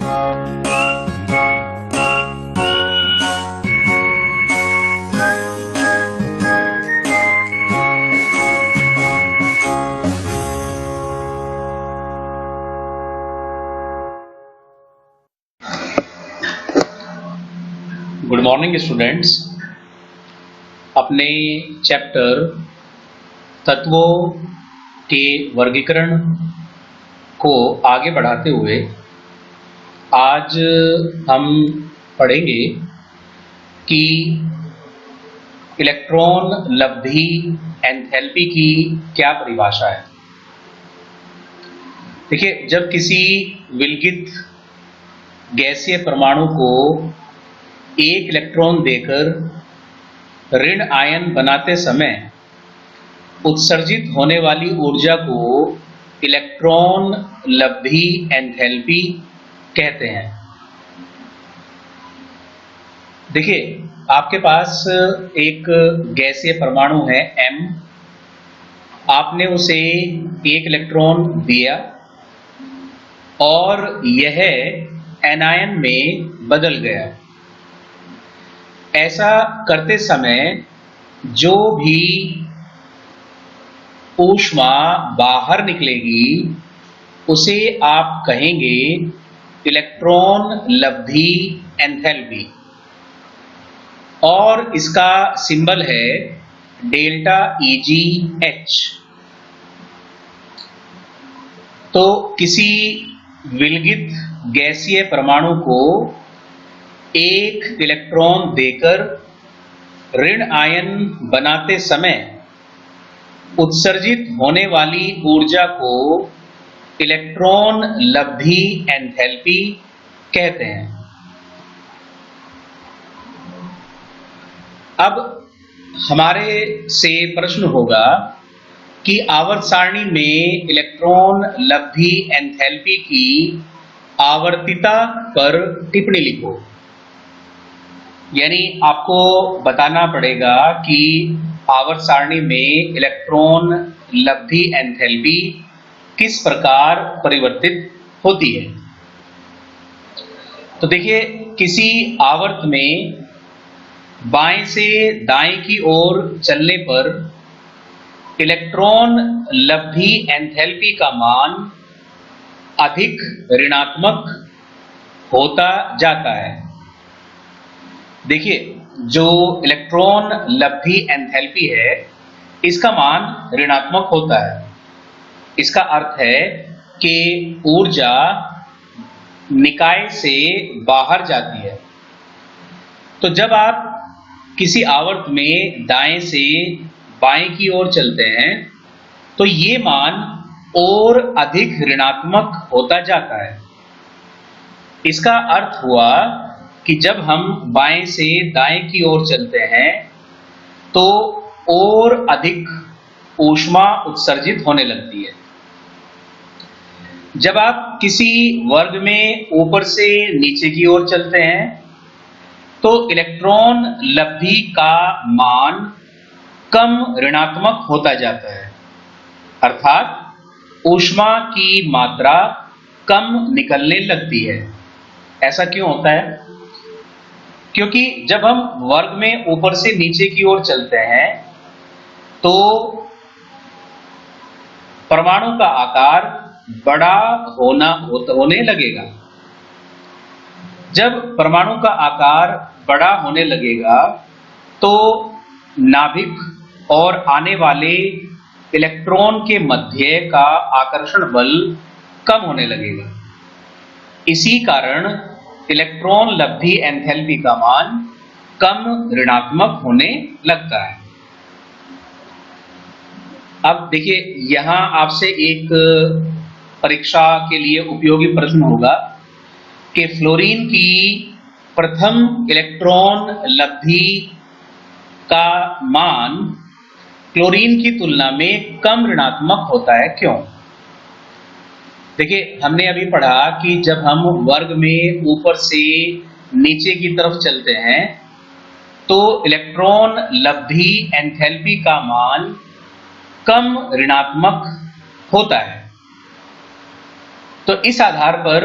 Good morning students. अपने chapter तत्वों के वर्गीकरण को आगे बढ़ाते हुए आज हम पढ़ेंगे कि इलेक्ट्रॉन लब्धि एंथैल्पी की क्या परिभाषा है। देखिए, जब किसी विलगित गैसीय परमाणु को एक इलेक्ट्रॉन देकर ऋण आयन बनाते समय उत्सर्जित होने वाली ऊर्जा को इलेक्ट्रॉन लब्धि एंथैल्पी कहते हैं। देखिए, आपके पास एक गैसीय परमाणु है M, आपने उसे एक इलेक्ट्रॉन दिया और यह एनायन में बदल गया। ऐसा करते समय जो भी ऊष्मा बाहर निकलेगी उसे आप कहेंगे इलेक्ट्रॉन लब्धि एंथैल्पी, और इसका सिंबल है डेल्टा EgH। तो किसी विलगित गैसीय परमाणु को एक इलेक्ट्रॉन देकर ऋण आयन बनाते समय उत्सर्जित होने वाली ऊर्जा को इलेक्ट्रॉन लब्धि एंथैल्पी कहते हैं। अब हमारे से प्रश्न होगा कि आवर्त सारणी में इलेक्ट्रॉन लब्धि एंथैल्पी की आवर्तिता पर टिप्पणी लिखो। यानी आपको बताना पड़ेगा कि आवर्त सारणी में इलेक्ट्रॉन लब्धि एंथैल्पी किस प्रकार परिवर्तित होती है। तो देखिए, किसी आवर्त में बाएं से दाएं की ओर चलने पर इलेक्ट्रॉन लब्धि एंथैल्पी का मान अधिक ऋणात्मक होता जाता है। देखिए, जो इलेक्ट्रॉन लब्धि एंथैल्पी है इसका मान ऋणात्मक होता है। इसका अर्थ है कि ऊर्जा निकाय से बाहर जाती है। तो जब आप किसी आवर्त में दाएं से बाएं की ओर चलते हैं तो ये मान और अधिक ऋणात्मक होता जाता है। इसका अर्थ हुआ कि जब हम बाएं से दाएं की ओर चलते हैं तो और अधिक ऊष्मा उत्सर्जित होने लगती है। जब आप किसी वर्ग में ऊपर से नीचे की ओर चलते हैं तो इलेक्ट्रॉन लब्धि का मान कम ऋणात्मक होता जाता है, अर्थात ऊष्मा की मात्रा कम निकलने लगती है। ऐसा क्यों होता है? क्योंकि जब हम वर्ग में ऊपर से नीचे की ओर चलते हैं तो परमाणु का आकार बड़ा होने लगेगा। जब परमाणु का आकार बड़ा होने लगेगा तो नाभिक और आने वाले इलेक्ट्रॉन के मध्य का आकर्षण बल कम होने लगेगा। इसी कारण इलेक्ट्रॉन लब्धि एंथैल्पी का मान कम ऋणात्मक होने लगता है। अब देखिए, यहां आपसे एक परीक्षा के लिए उपयोगी प्रश्न होगा कि फ्लोरीन की प्रथम इलेक्ट्रॉन लब्धि का मान क्लोरीन की तुलना में कम ऋणात्मक होता है, क्यों? देखिए, हमने अभी पढ़ा कि जब हम वर्ग में ऊपर से नीचे की तरफ चलते हैं तो इलेक्ट्रॉन लब्धि एंथैल्पी का मान कम ऋणात्मक होता है। तो इस आधार पर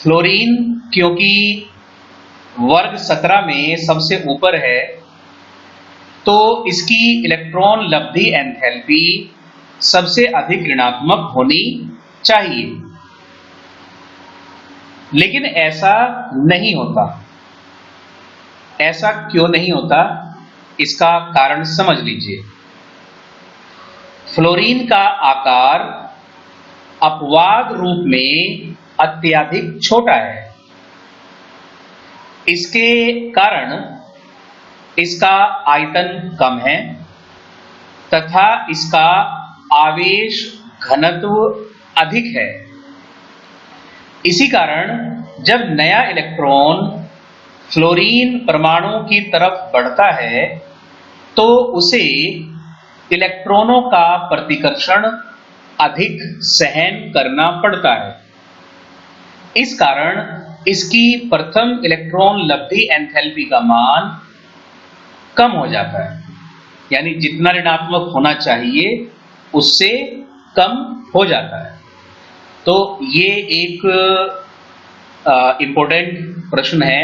फ्लोरीन क्योंकि वर्ग 17 में सबसे ऊपर है, तो इसकी इलेक्ट्रॉन लब्धि एंथैल्पी सबसे अधिक ऋणात्मक होनी चाहिए, लेकिन ऐसा नहीं होता। ऐसा क्यों नहीं होता, इसका कारण समझ लीजिए। फ्लोरीन का आकार अपवाद रूप में अत्यधिक छोटा है। इसके कारण इसका आयतन कम है तथा इसका आवेश घनत्व अधिक है। इसी कारण जब नया इलेक्ट्रॉन फ्लोरीन परमाणु की तरफ बढ़ता है तो उसे इलेक्ट्रॉनों का प्रतिकर्षण अधिक सहन करना पड़ता है। इस कारण इसकी प्रथम इलेक्ट्रॉन लब्धि एंथैल्पी का मान कम हो जाता है, यानी जितना ऋणात्मक होना चाहिए उससे कम हो जाता है। तो ये एक इम्पोर्टेंट प्रश्न है,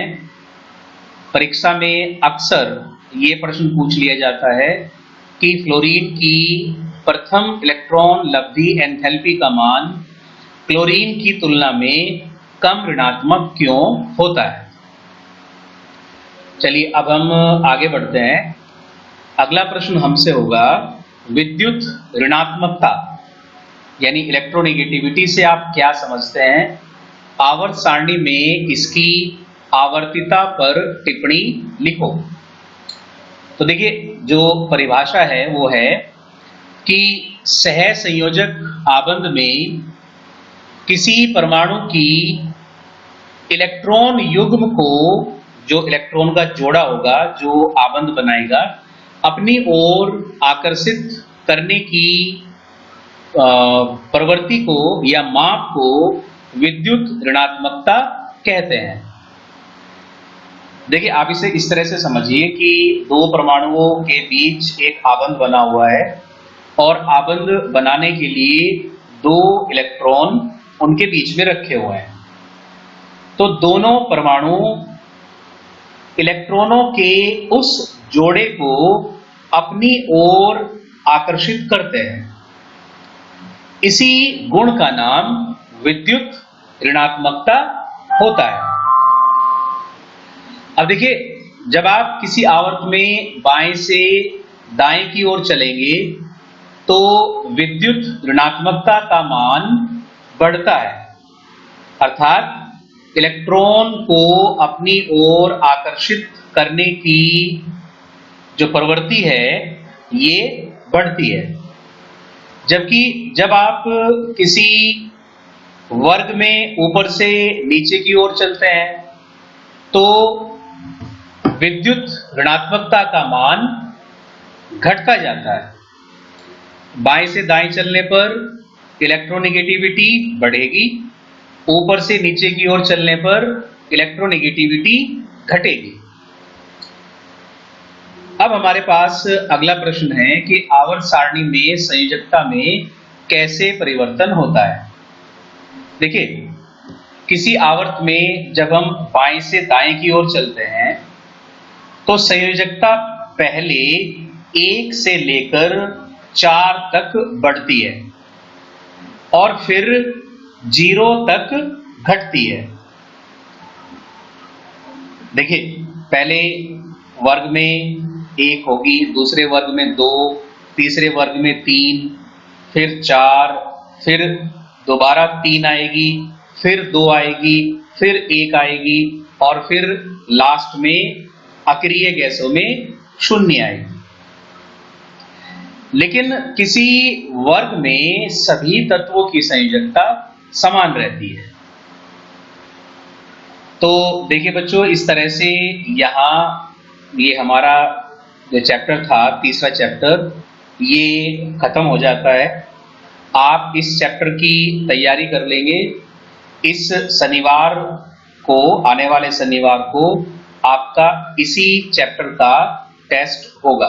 परीक्षा में अक्सर ये प्रश्न पूछ लिया जाता है कि फ्लोरीन की प्रथम इलेक्ट्रॉन लब्धि एंथैल्पी का मान क्लोरीन की तुलना में कम ऋणात्मक क्यों होता है। चलिए अब हम आगे बढ़ते हैं। अगला प्रश्न हमसे होगा विद्युत ऋणात्मकता यानी इलेक्ट्रोनेगेटिविटी से आप क्या समझते हैं। आवर्त सारणी में इसकी आवर्तिता पर टिप्पणी लिखो। तो देखिए जो परिभाषा है वो है कि सहसंयोजक आबंध में किसी परमाणु की इलेक्ट्रॉन युग्म को, जो इलेक्ट्रॉन का जोड़ा होगा जो आबंध बनाएगा, अपनी ओर आकर्षित करने की प्रवृत्ति को या माप को विद्युत ऋणात्मकता कहते हैं। देखिए आप इसे इस तरह से समझिए कि दो परमाणुओं के बीच एक आबंध बना हुआ है और आबंध बनाने के लिए दो इलेक्ट्रॉन उनके बीच में रखे हुए हैं। तो दोनों परमाणु इलेक्ट्रॉनों के उस जोड़े को अपनी ओर आकर्षित करते हैं। इसी गुण का नाम विद्युत ऋणात्मकता होता है। अब देखिए जब आप किसी आवर्त में बाएं से दाएं की ओर चलेंगे तो विद्युत ऋणात्मकता का मान बढ़ता है, अर्थात इलेक्ट्रॉन को अपनी ओर आकर्षित करने की जो प्रवृत्ति है ये बढ़ती है। जबकि जब आप किसी वर्ग में ऊपर से नीचे की ओर चलते हैं तो विद्युत ऋणात्मकता का मान घटता जाता है। बाएं से दाएं चलने पर इलेक्ट्रोनेगेटिविटी बढ़ेगी, ऊपर से नीचे की ओर चलने पर इलेक्ट्रोनेगेटिविटी घटेगी। अब हमारे पास अगला प्रश्न है कि आवर्त सारणी में संयोजकता में कैसे परिवर्तन होता है। देखिए किसी आवर्त में जब हम बाएं से दाएं की ओर चलते हैं तो संयोजकता पहले 1 से लेकर 4 तक बढ़ती है और फिर 0 तक घटती है। देखिए पहले वर्ग में 1 होगी, दूसरे वर्ग में 2, तीसरे वर्ग में 3, फिर 4, फिर दोबारा 3 आएगी, फिर 2 आएगी, फिर 1 आएगी और फिर लास्ट में अक्रिय गैसों में 0 आएगी। लेकिन किसी वर्ग में सभी तत्वों की संयोजकता समान रहती है। तो देखिए बच्चों इस तरह से यहाँ ये हमारा जो चैप्टर था, तीसरा चैप्टर, ये खत्म हो जाता है। आप इस चैप्टर की तैयारी कर लेंगे। इस शनिवार को, आने वाले शनिवार को आपका इसी चैप्टर का टेस्ट होगा।